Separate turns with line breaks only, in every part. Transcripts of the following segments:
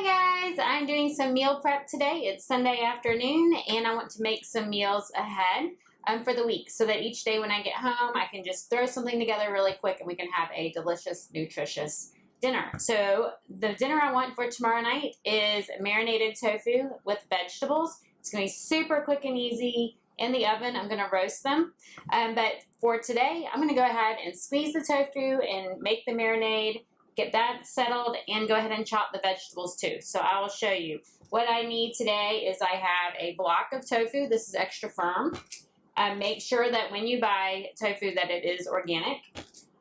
Hi guys, I'm doing some meal prep today. It's Sunday afternoon and I want to make some meals ahead for the week so that each day when I get home I can just throw something together really quick and we can have a delicious, nutritious dinner. So the dinner I want for tomorrow night is marinated tofu with vegetables. It's going to be super quick and easy in the oven. I'm going to roast them. But for today, I'm going to go ahead and squeeze the tofu and make the marinade. Get that settled and go ahead and chop the vegetables too. So I will show you. What I need today is I have a block of tofu. This is extra firm. Make sure that when you buy tofu that it is organic.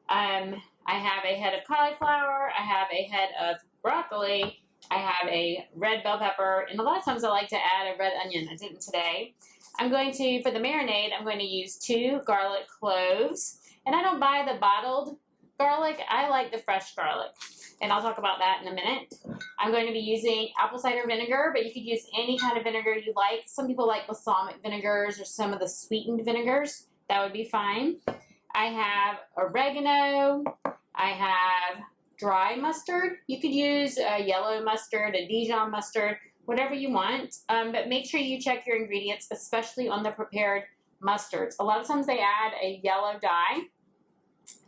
I have a head of cauliflower. I have a head of broccoli. I have a red bell pepper. And a lot of times I like to add a red onion. I didn't today. I'm going to, for the marinade, I'm going to use 2 garlic cloves. And I don't buy the bottled garlic. I like the fresh garlic, and I'll talk about that in a minute. I'm going to be using apple cider vinegar, but you could use any kind of vinegar you like. Some people like balsamic vinegars or some of the sweetened vinegars. That would be fine. I have oregano. I have dry mustard. You could use a yellow mustard, a Dijon mustard, whatever you want, but make sure you check your ingredients, especially on the prepared mustards. A lot of times they add a yellow dye.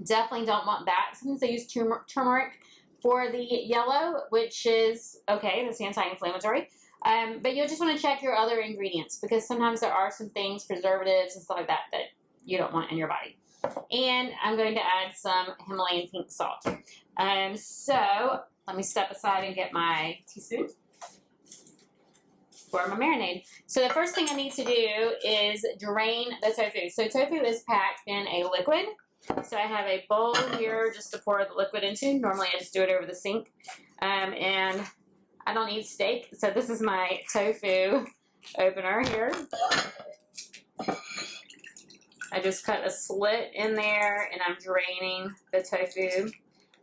Definitely don't want that. Sometimes they use turmeric for the yellow, which is okay, that's anti-inflammatory. But you'll just want to check your other ingredients because sometimes there are some things, preservatives and stuff like that, that you don't want in your body. And I'm going to add some Himalayan pink salt. So let me step aside and get my teaspoon for my marinade. So the first thing I need to do is drain the tofu. So tofu is packed in a liquid. So I have a bowl here just to pour the liquid into. Normally I just do it over the sink. And I don't eat steak, so this is my tofu opener here. I just cut a slit in there and I'm draining the tofu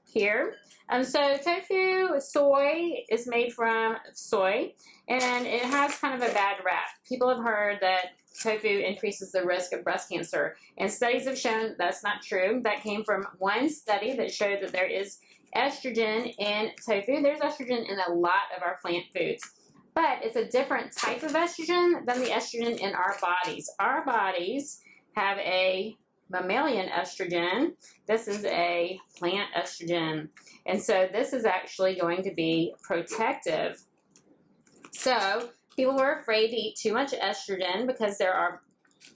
here. So tofu, soy is made from soy, and it has kind of a bad rap. People have heard that tofu increases the risk of breast cancer, and studies have shown that's not true. That came from one study that showed that there is estrogen in tofu. There's estrogen in a lot of our plant foods, but it's a different type of estrogen than the estrogen in our bodies. Our bodies have a mammalian estrogen. This is a plant estrogen, and so this is actually going to be protective. So people are afraid to eat too much estrogen because there are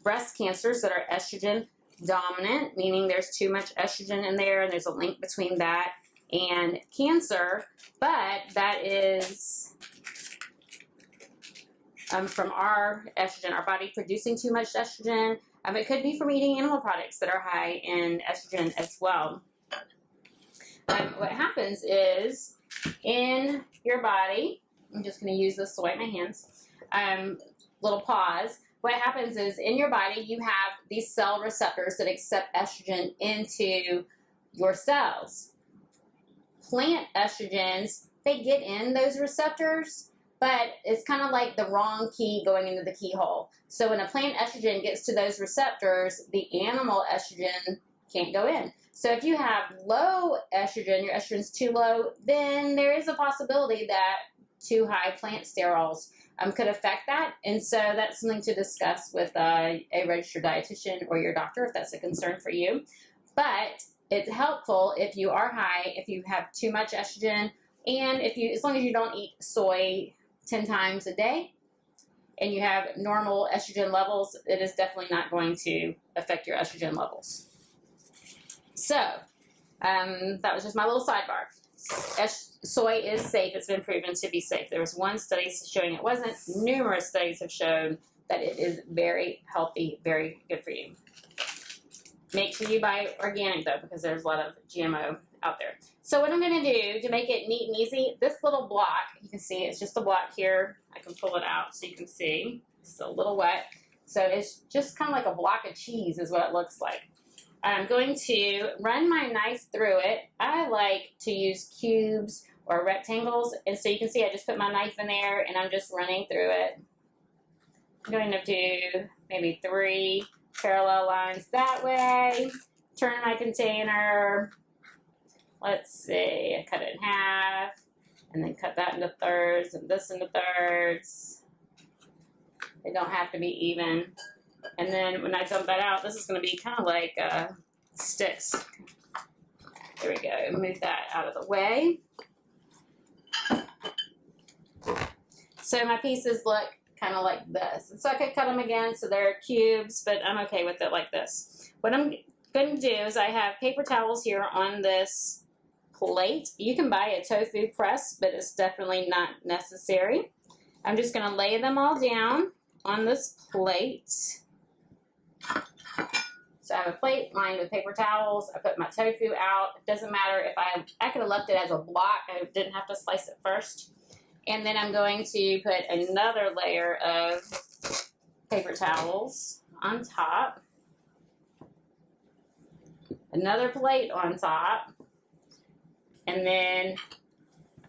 breast cancers that are estrogen dominant, meaning there's too much estrogen in there, and there's a link between that and cancer. But that is from our estrogen, our body producing too much estrogen. It could be from eating animal products that are high in estrogen as well. What happens is in your body, I'm just going to use this to wipe my hands. Little pause. What happens is in your body you have these cell receptors that accept estrogen into your cells. Plant estrogens, they get in those receptors, but it's kind of like the wrong key going into the keyhole. So when a plant estrogen gets to those receptors, the animal estrogen can't go in. So if you have low estrogen, your estrogen's too low, then there is a possibility that too high plant sterols could affect that. And so that's something to discuss with a registered dietitian or your doctor if that's a concern for you. But it's helpful if you are high, if you have too much estrogen, and if you, as long as you don't eat soy 10 times a day and you have normal estrogen levels, it is definitely not going to affect your estrogen levels. So that was just my little sidebar. Soy is safe. It's been proven to be safe. There was one study showing it wasn't. Numerous studies have shown that it is very healthy, very good for you. Make sure you buy organic though, because there's a lot of GMO out there. So what I'm going to do to make it neat and easy, this little block, you can see it's just a block here. I can pull it out so you can see. It's a little wet. So it's just kind of like a block of cheese is what it looks like. I'm going to run my knife through it. I like to use cubes or rectangles, and so you can see I just put my knife in there and I'm just running through it. I'm going to do maybe 3 parallel lines that way. Turn my container. Let's see, I cut it in half. And then cut that into thirds and this into thirds. They don't have to be even. And then when I dump that out, this is going to be kind of like sticks. There we go. Move that out of the way. So my pieces look kind of like this. And so I could cut them again so they're cubes, but I'm okay with it like this. What I'm going to do is I have paper towels here on this plate. You can buy a tofu press, but it's definitely not necessary. I'm just going to lay them all down on this plate. So I have a plate lined with paper towels. I put my tofu out. It doesn't matter if I could have left it as a block. I didn't have to slice it first. And then I'm going to put another layer of paper towels on top. Another plate on top. And then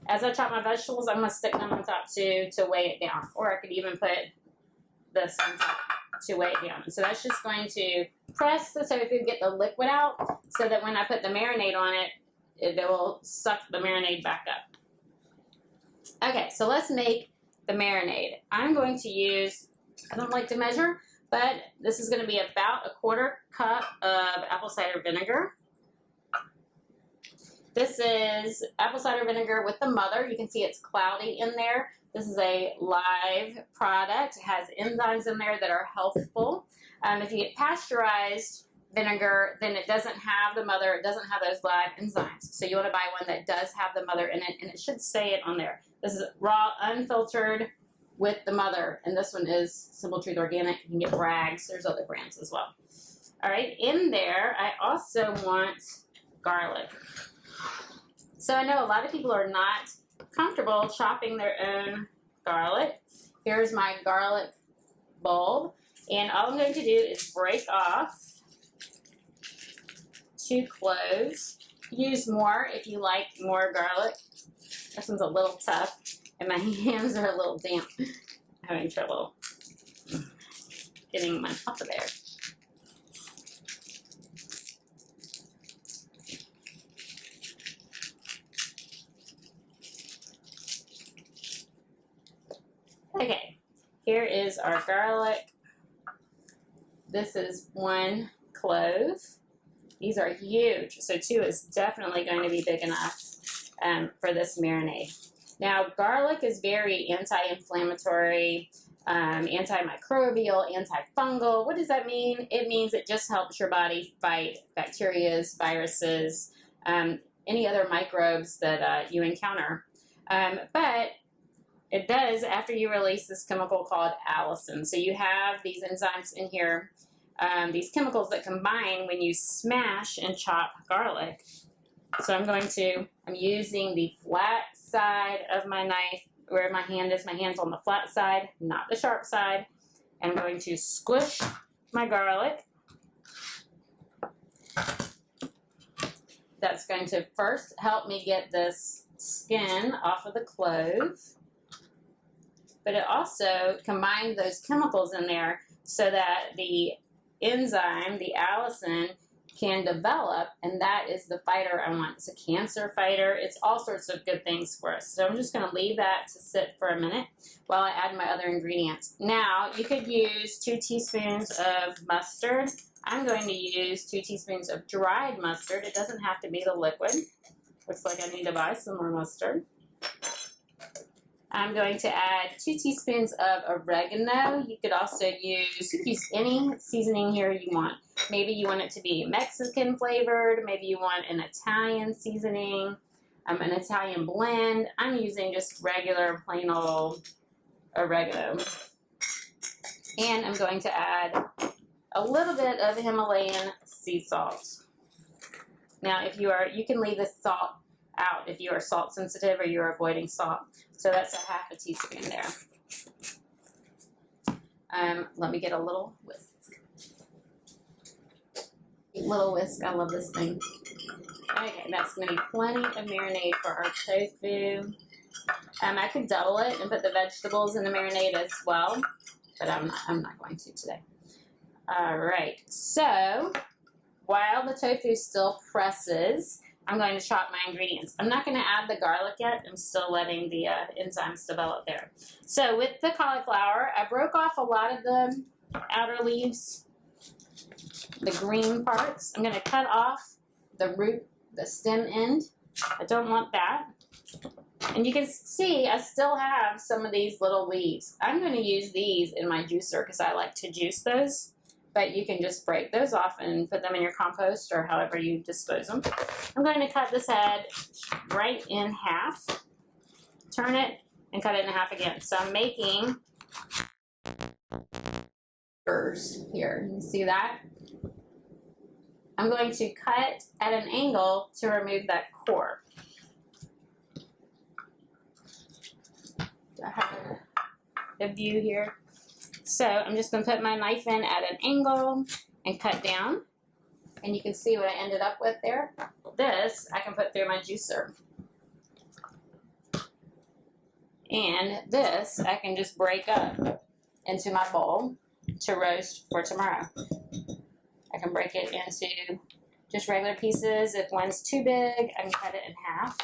as I chop my vegetables, I'm going to stick them on top too to weigh it down. Or I could even put this on top to weigh it down. So that's just going to press the tofu, get the liquid out, so that when I put the marinade on it, it will suck the marinade back up. Okay, so let's make the marinade. I'm going to use, I don't like to measure, but this is going to be about a 1/4 cup of apple cider vinegar. This is apple cider vinegar with the mother. You can see it's cloudy in there. This is a live product. It has enzymes in there that are healthful. If you get pasteurized vinegar, then it doesn't have the mother. It doesn't have those live enzymes. So you want to buy one that does have the mother in it, and it should say it on there. This is raw, unfiltered with the mother, and this one is Simple Truth Organic. You can get Bragg's. There's other brands as well. All right, in there, I also want garlic. So I know a lot of people are not comfortable chopping their own garlic. Here's my garlic bulb, and all I'm going to do is break off 2 cloves. Use more if you like more garlic. This one's a little tough, and my hands are a little damp. I'm having trouble getting mine off of there. Okay, here is our garlic. This is 1 clove. These are huge, so 2 is definitely going to be big enough for this marinade. Now, garlic is very anti-inflammatory, antimicrobial, antifungal. What does that mean? It means it just helps your body fight bacteria, viruses, any other microbes that you encounter. But it does after you release this chemical called allicin. So you have these enzymes in here, these chemicals that combine when you smash and chop garlic. So I'm using the flat side of my knife where my hand is. My hand's on the flat side, not the sharp side. And I'm going to squish my garlic. That's going to first help me get this skin off of the clove. But it also combines those chemicals in there so that the enzyme, the allicin, can develop, and that is the fighter I want. It's a cancer fighter. It's all sorts of good things for us. So I'm just going to leave that to sit for a minute while I add my other ingredients. Now, you could use 2 teaspoons of mustard. I'm going to use 2 teaspoons of dried mustard. It doesn't have to be the liquid. Looks like I need to buy some more mustard. I'm going to add 2 teaspoons of oregano. You could also use any seasoning here you want. Maybe you want it to be Mexican flavored. Maybe you want an Italian seasoning, an Italian blend. I'm using just regular plain old oregano. And I'm going to add a little bit of Himalayan sea salt. Now, you can leave this salt out if you are salt sensitive or you're avoiding salt. So that's a 1/2 teaspoon there. Let me get a little whisk. Little whisk, I love this thing. Okay, that's going to be plenty of marinade for our tofu. I could double it and put the vegetables in the marinade as well, but I'm not going to today. All right, so while the tofu still presses, I'm going to chop my ingredients. I'm not going to add the garlic yet. I'm still letting the enzymes develop there. So with the cauliflower, I broke off a lot of the outer leaves, the green parts. I'm going to cut off the root, the stem end. I don't want that. And you can see I still have some of these little leaves. I'm going to use these in my juicer because I like to juice those. But you can just break those off and put them in your compost or however you dispose them. I'm going to cut this head right in half, turn it, and cut it in half again. So I'm making burrs here. You see that? I'm going to cut at an angle to remove that core. I have a view here. So I'm just going to put my knife in at an angle and cut down. And you can see what I ended up with there. This I can put through my juicer. And this I can just break up into my bowl to roast for tomorrow. I can break it into just regular pieces. If one's too big, I can cut it in half.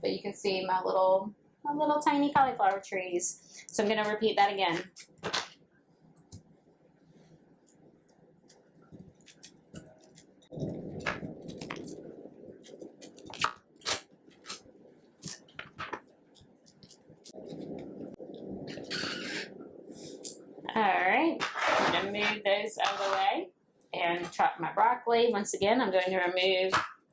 But you can see my little tiny cauliflower trees. So I'm going to repeat that again. Alright, I'm going to move those out of the way and chop my broccoli. Once again, I'm going to remove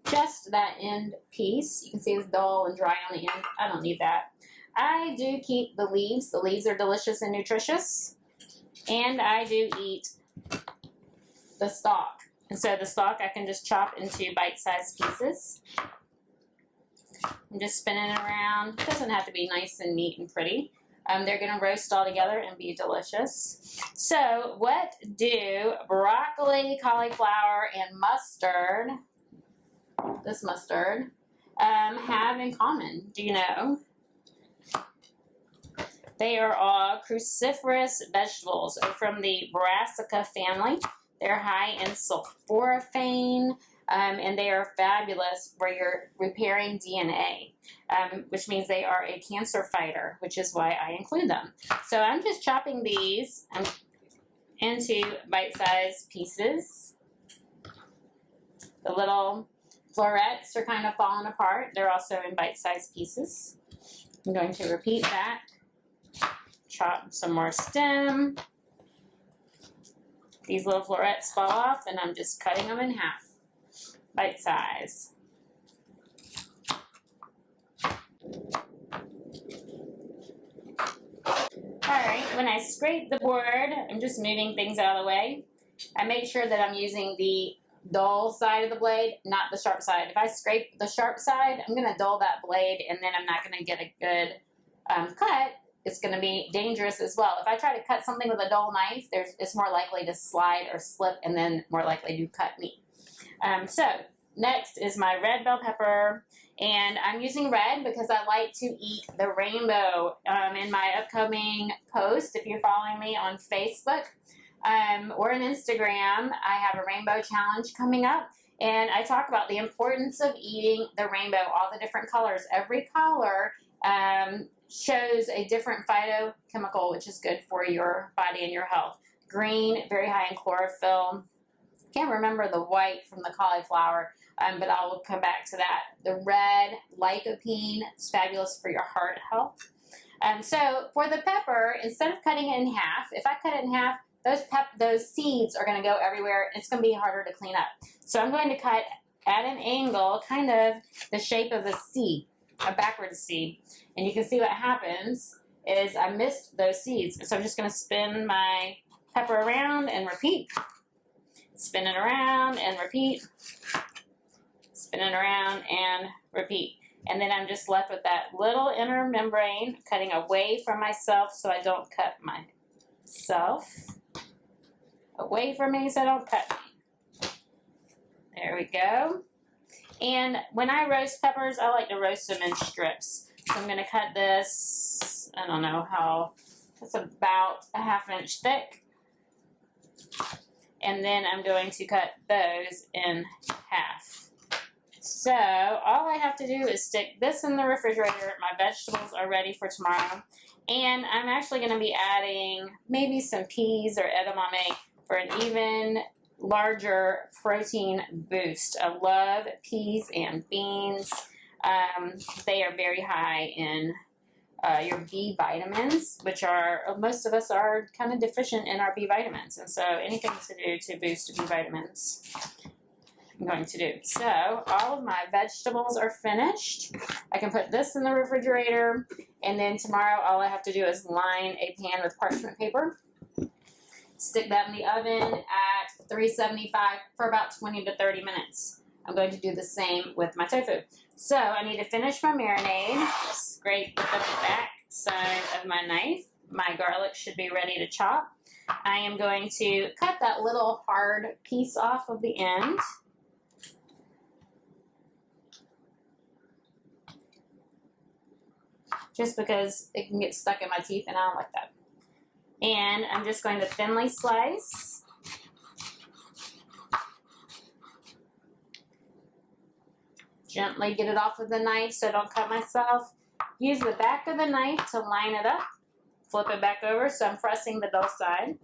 just that end piece. You can see it's dull and dry on the end. I don't need that. I do keep the leaves. The leaves are delicious and nutritious. And I do eat the stalk. And so the stalk I can just chop into bite-sized pieces. I'm just spinning it around. It doesn't have to be nice and neat and pretty. They're going to roast all together and be delicious. So what do broccoli, cauliflower, and mustard, this mustard, have in common? Do you know? They are all cruciferous vegetables from the Brassica family. They're high in sulforaphane, and they are fabulous for your repairing DNA, which means they are a cancer fighter, which is why I include them. So I'm just chopping these into bite-sized pieces. The little florets are kind of falling apart. They're also in bite-sized pieces. I'm going to repeat that. Chop some more stem. These little florets fall off, and I'm just cutting them in half, bite size. Alright, when I scrape the board, I'm just moving things out of the way. I make sure that I'm using the dull side of the blade, not the sharp side. If I scrape the sharp side, I'm going to dull that blade, and then I'm not going to get a good cut. It's going to be dangerous as well. If I try to cut something with a dull knife, it's more likely to slide or slip and then more likely to cut me. So next is my red bell pepper, and I'm using red because I like to eat the rainbow. In my upcoming post, if you're following me on Facebook or on Instagram, I have a rainbow challenge coming up, and I talk about the importance of eating the rainbow, all the different colors. Every color shows a different phytochemical, which is good for your body and your health. Green, very high in chlorophyll. Can't remember the white from the cauliflower, but I will come back to that. The red, lycopene, is fabulous for your heart health. So for the pepper, instead of cutting it in half, if I cut it in half, those seeds are going to go everywhere. It's going to be harder to clean up. So I'm going to cut at an angle, kind of the shape of a C, a backwards C. And you can see what happens is I missed those seeds. So I'm just going to spin my pepper around and repeat. Spin it around and repeat. Spin it around and repeat. And then I'm just left with that little inner membrane, cutting away from myself so I don't cut myself. Away from me so I don't cut me. There we go. And when I roast peppers, I like to roast them in strips. So I'm going to cut this, I don't know how, it's about a ½ inch thick. And then I'm going to cut those in half. So all I have to do is stick this in the refrigerator. My vegetables are ready for tomorrow. And I'm actually going to be adding maybe some peas or edamame for an even larger protein boost. I love peas and beans. They are very high in your B vitamins, which are, most of us are kind of deficient in our B vitamins. And so anything to do to boost B vitamins, I'm going to do. So all of my vegetables are finished. I can put this in the refrigerator, and then tomorrow all I have to do is line a pan with parchment paper, stick that in the oven at 375 for about 20 to 30 minutes. I'm going to do the same with my tofu. So I need to finish my marinade. Scrape with the back side of my knife. My garlic should be ready to chop. I am going to cut that little hard piece off of the end. Just because it can get stuck in my teeth and I don't like that. And I'm just going to thinly slice. Gently get it off with the knife so I don't cut myself. Use the back of the knife to line it up. Flip it back over so I'm pressing the dull side.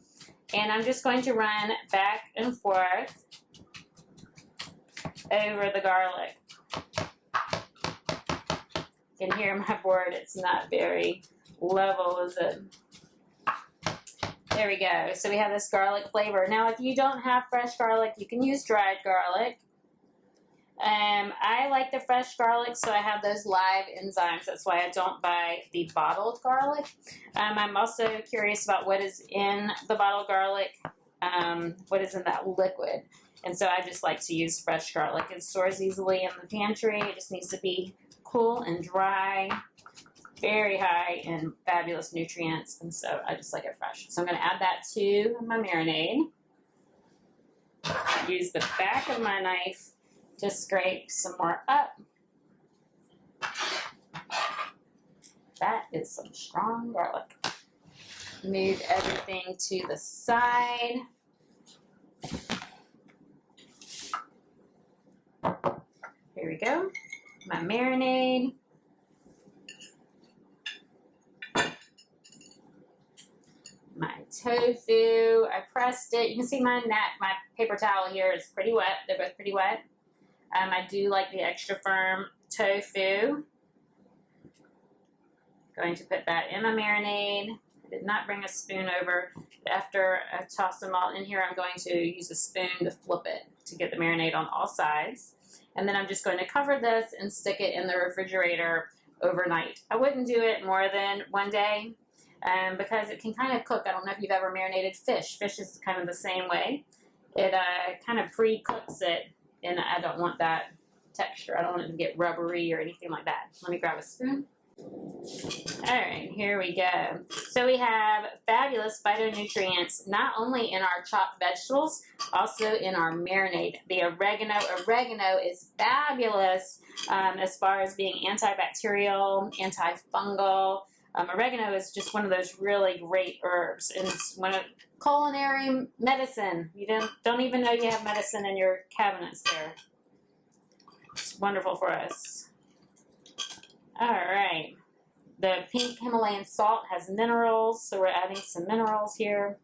And I'm just going to run back and forth over the garlic. You can hear my board, it's not very level, is it? There we go. So we have this garlic flavor. Now, if you don't have fresh garlic, you can use dried garlic. I like the fresh garlic, so I have those live enzymes. That's why I don't buy the bottled garlic. I'm also curious about what is in the bottled garlic, what is in that liquid. And so I just like to use fresh garlic. It stores easily in the pantry. It just needs to be cool and dry, very high in fabulous nutrients, and so I just like it fresh. So I'm going to add that to my marinade. Use the back of my knife to scrape some more up. That is some strong garlic. Move everything to the side. Here we go. My marinade. My tofu. I pressed it. You can see my paper towel here is pretty wet. They're both pretty wet. I do like the extra firm tofu. Going to put that in my marinade. I did not bring a spoon over. After I toss them all in here, I'm going to use a spoon to flip it to get the marinade on all sides. And then I'm just going to cover this and stick it in the refrigerator overnight. I wouldn't do it more than one day because it can kind of cook. I don't know if you've ever marinated fish. Fish is kind of the same way. It kind of pre-cooks it, and I don't want that texture. I don't want it to get rubbery or anything like that. Let me grab a spoon. All right, here we go. So we have fabulous phytonutrients, not only in our chopped vegetables, also in our marinade. The oregano is fabulous as far as being antibacterial, antifungal. Oregano is just one of those really great herbs, and it's one of culinary medicine. You don't even know you have medicine in your cabinets there. It's wonderful for us. All right. The pink Himalayan salt has minerals, so we're adding some minerals here.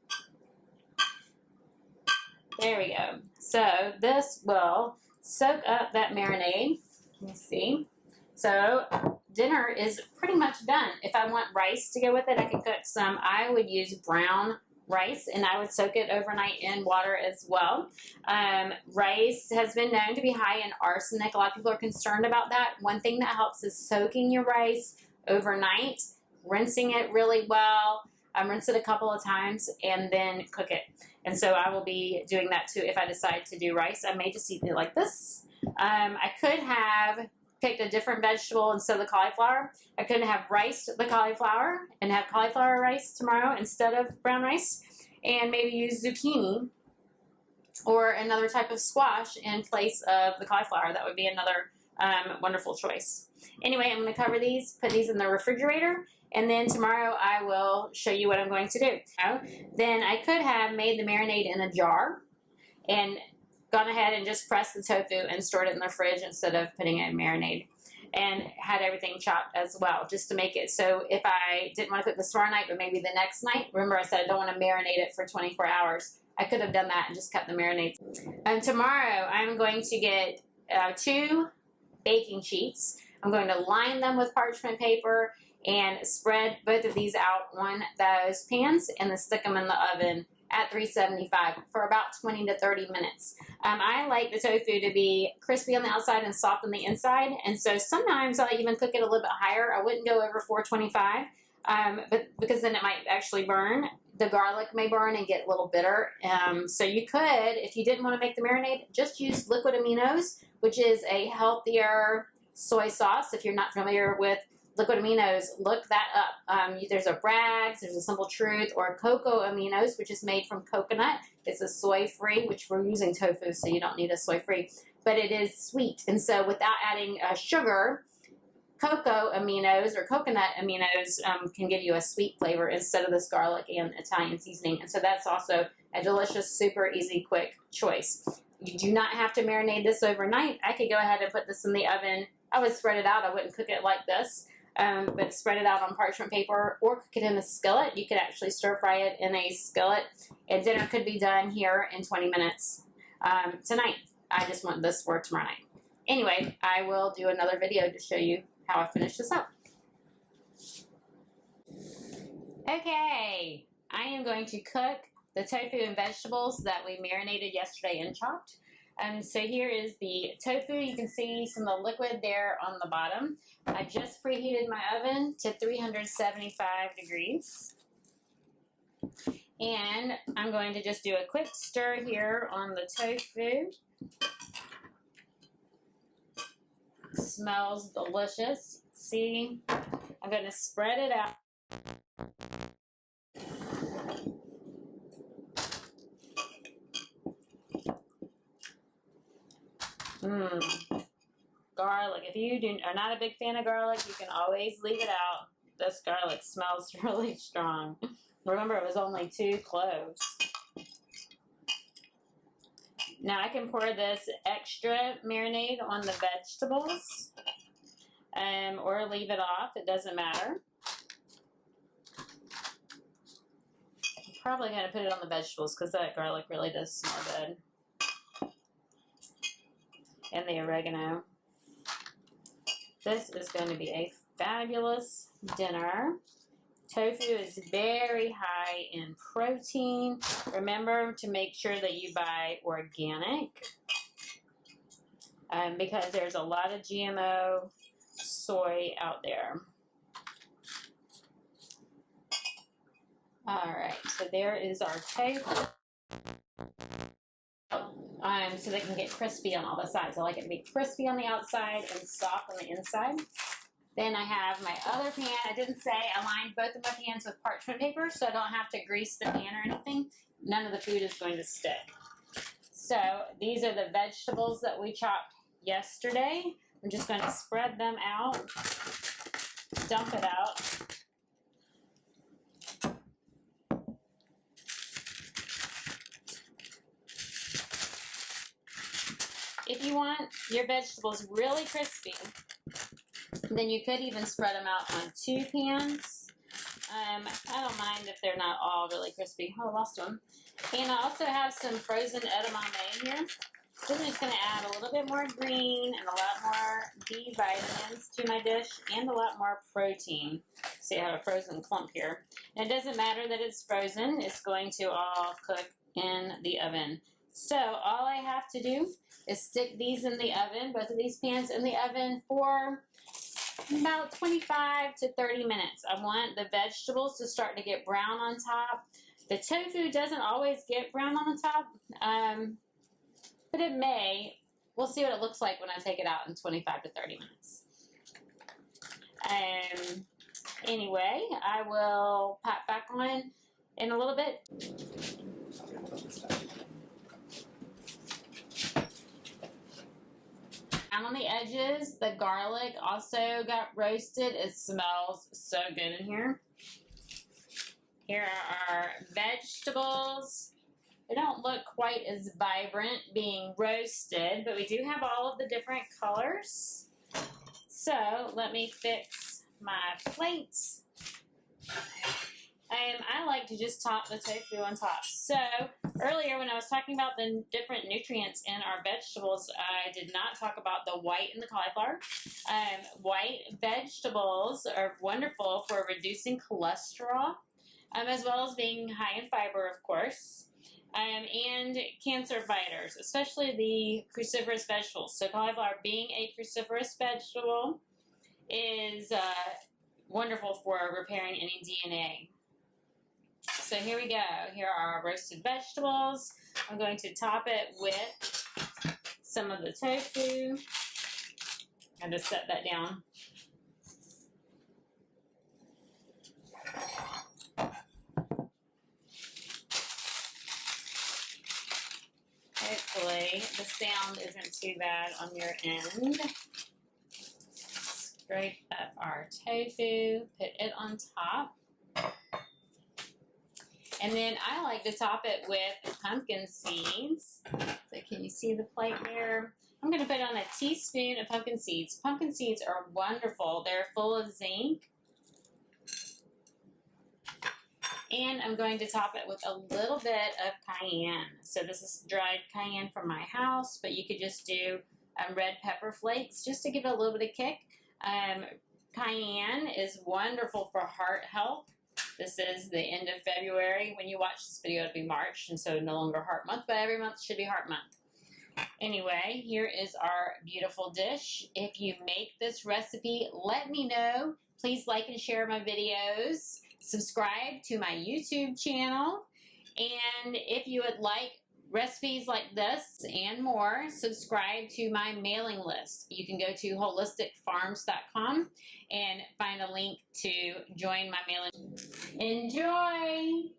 There we go. So this will soak up that marinade. Let me see. So dinner is pretty much done. If I want rice to go with it, I can cook some. I would use brown rice, and I would soak it overnight in water as well. Rice has been known to be high in arsenic. A lot of people are concerned about that. One thing that helps is soaking your rice overnight, rinsing it really well. Rinse it a couple of times and then cook it. And so I will be doing that too if I decide to do rice. I may just eat it like this. I could have picked a different vegetable instead of the cauliflower. I could have riced the cauliflower and have cauliflower rice tomorrow instead of brown rice, and maybe use zucchini or another type of squash in place of the cauliflower. That would be another wonderful choice. Anyway, I'm going to cover these, put these in the refrigerator, and then tomorrow I will show you what I'm going to do. Then I could have made the marinade in a jar and gone ahead and just pressed the tofu and stored it in the fridge instead of putting it in marinade. And had everything chopped as well, just to make it so if I didn't want to cook this tomorrow night, but maybe the next night, remember I said I don't want to marinate it for 24 hours. I could have done that and just kept the marinades. And tomorrow I'm going to get 2 baking sheets. I'm going to line them with parchment paper and spread both of these out on those pans and then stick them in the oven at 375 for about 20 to 30 minutes. I like the tofu to be crispy on the outside and soft on the inside, and so sometimes I'll even cook it a little bit higher. I wouldn't go over 425, but because then it might actually burn. The garlic may burn and get a little bitter. So you could, if you didn't want to make the marinade, just use liquid aminos, which is a healthier soy sauce. If you're not familiar with liquid aminos, look that up. There's a Bragg's, there's a Simple Truth, or cocoa aminos, which is made from coconut. It's a soy-free, which we're using tofu, so you don't need a soy-free. But it is sweet, and so without adding sugar, cocoa aminos or coconut aminos can give you a sweet flavor instead of this garlic and Italian seasoning. And so that's also a delicious, super easy, quick choice. You do not have to marinate this overnight. I could go ahead and put this in the oven. I would spread it out. I wouldn't cook it like this. But spread it out on parchment paper or cook it in a skillet. You could actually stir fry it in a skillet, and dinner could be done here in 20 minutes tonight. I just want this for tomorrow night. Anyway, I will do another video to show you how I finish this up. Okay, I am going to cook the tofu and vegetables that we marinated yesterday and chopped. So here is the tofu. You can see some of the liquid there on the bottom. I just preheated my oven to 375 degrees. And I'm going to just do a quick stir here on the tofu. Smells delicious. See, I'm going to spread it out. Garlic. If you are not a big fan of garlic, you can always leave it out. This garlic smells really strong. Remember, it was only 2 cloves. Now I can pour this extra marinade on the vegetables, or leave it off. It doesn't matter. I'm probably going to put it on the vegetables because that garlic really does smell good. And the oregano. This is going to be a fabulous dinner. Tofu is very high in protein. Remember to make sure that you buy organic because there's a lot of GMO soy out there. All right, so there is our tofu. So they can get crispy on all the sides. I like it to be crispy on the outside and soft on the inside. Then I have my other pan. I didn't say I lined both of my pans with parchment paper, so I don't have to grease the pan or anything. None of the food is going to stick. So these are the vegetables that we chopped yesterday. I'm just going to spread them out, dump it out. If you want your vegetables really crispy, then you could even spread them out on 2 pans. I don't mind if they're not all really crispy. Oh, I lost one. And I also have some frozen edamame here. This is going to add a little bit more green and a lot more B vitamins to my dish and a lot more protein. See, I have a frozen clump here. And it doesn't matter that it's frozen. It's going to all cook in the oven. So all I have to do is stick these in the oven, both of these pans in the oven for about 25 to 30 minutes. I want the vegetables to start to get brown on top. The tofu doesn't always get brown on the top, but it may. We'll see what it looks like when I take it out in 25 to 30 minutes. Anyway, I will pop back on in a little bit. And on the edges, the garlic also got roasted. It smells so good in here. Here are our vegetables. They don't look quite as vibrant being roasted, but we do have all of the different colors. So let me fix my plate. I like to just top the tofu on top. So earlier when I was talking about the different nutrients in our vegetables, I did not talk about the white and the cauliflower. White vegetables are wonderful for reducing cholesterol, as well as being high in fiber, of course, and cancer fighters, especially the cruciferous vegetables. So cauliflower, being a cruciferous vegetable, is wonderful for repairing any DNA. So here we go. Here are our roasted vegetables. I'm going to top it with some of the tofu. I'll just set that down. Hopefully the sound isn't too bad on your end. Scrape up our tofu, put it on top. And then I like to top it with pumpkin seeds. So can you see the plate there? I'm going to put on a teaspoon of pumpkin seeds. Pumpkin seeds are wonderful. They're full of zinc. And I'm going to top it with a little bit of cayenne. So this is dried cayenne from my house, but you could just do red pepper flakes just to give it a little bit of kick. Cayenne is wonderful for heart health. This is the end of February. When you watch this video, it'll be March, and so no longer heart month, but every month should be heart month. Anyway, here is our beautiful dish. If you make this recipe, let me know. Please like and share my videos. Subscribe to my YouTube channel. And if you would like recipes like this and more, subscribe to my mailing list. You can go to holisticfarms.com and find a link to join my mailing list. Enjoy!